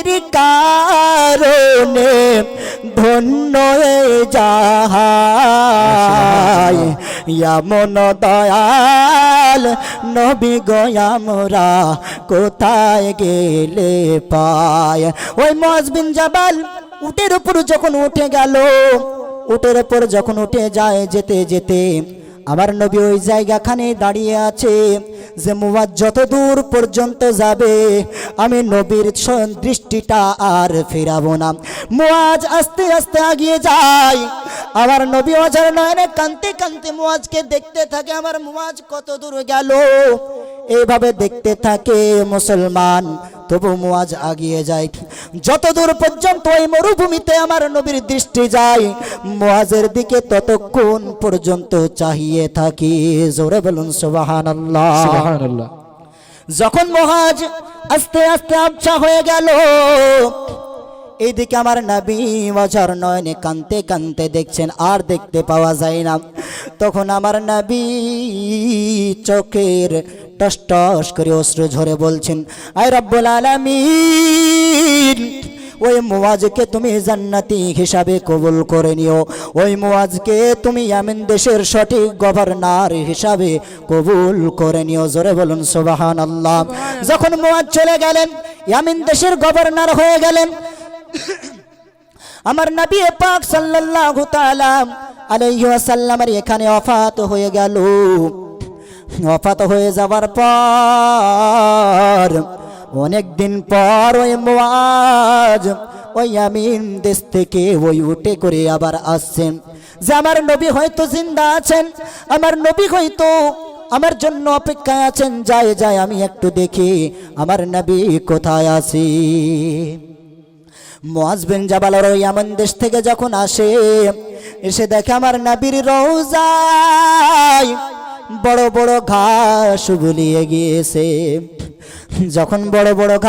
নবীর কারণে ধন্য যাহাই এমন দয়াল নবী গো আমরা কোথায় গেলে পায়। ওই মুআজ বিন জাবাল উটের উপর যখন উঠে গেল, উটের উপর যখন উঠে যায়, যেতে যেতে আমার নবী ওই জায়গাখানে দাঁড়িয়ে আছে যে মুআজ যত দূর পর্যন্ত যাবে আমি নবীর দৃষ্টিটা আর ফেরাবো না। মুআজ আস্তে আস্তে এগিয়ে যায়, আমার নবী অঝার নয়নে কাঁদতে কাঁদতে মুআজকে দেখতে থাকে। আমার মুআজ কত দূর গেল এইভাবে দেখতে থাকে মুসলমান, তবু মুআজ এগিয়ে যায়। যত দূর পর্যন্ত ওই মরুভূমিতে আমার নবীর দৃষ্টি যায়, মুআজের দিকে ততক্ষণ পর্যন্ত চাহিয়ে থাকি। জোরে বলুন সুবহানাল্লাহ। সুবহানাল্লাহ। যখন মুআজ আস্তে আস্তে আবছা হয়ে গেল, এইদিকে আমার নবী অঝর নয়নে কাঁদতে কাঁদতে দেখছেন, আর দেখতে পাওয়া যায় না। তখন আমার নবী চোখের টস টস করে অশ্রু ঝরে বলছেন, আয় রব্বুল আলামিন, ওই মুআজকে তুমি জান্নাতি হিসাবে কবুল করে নিও, ওই মুআজকে তুমি ইয়ামেন দেশের সঠিক গভর্নর হিসাবে কবুল করে নিও। জোরে বলুন সুবহানাল্লাহ। যখন মুআজ চলে গেলেন, ইয়ামেন দেশের গভর্নর হয়ে গেলেন, আমার নবী পাক সাল্লাল্লাহু তাআলা আলাইহি ওয়াসাল্লামের এখানে ওফাত হয়ে গেল। ওফাত হয়ে যাওয়ার পর অনেক দিন পর ওই মুআজ ওই ইয়ামিন দেশ থেকে ওই উটে করে আবার আসছেন যে আমার নবী হয়তো জিন্দা আছেন, আমার নবী হয়তো আমার জন্য অপেক্ষায় আছেন, যায় যায় আমি একটু দেখি আমার নবী কোথায় আছে। মুআজ বিন জাবাল ওই ইয়ামান দেশ থেকে যখন আসে, এসে দেখে আমার নবীর রওজায় বড় বড় ঘাস বুলিয়ে গিয়েছে। যখন বড় বড় ঘাস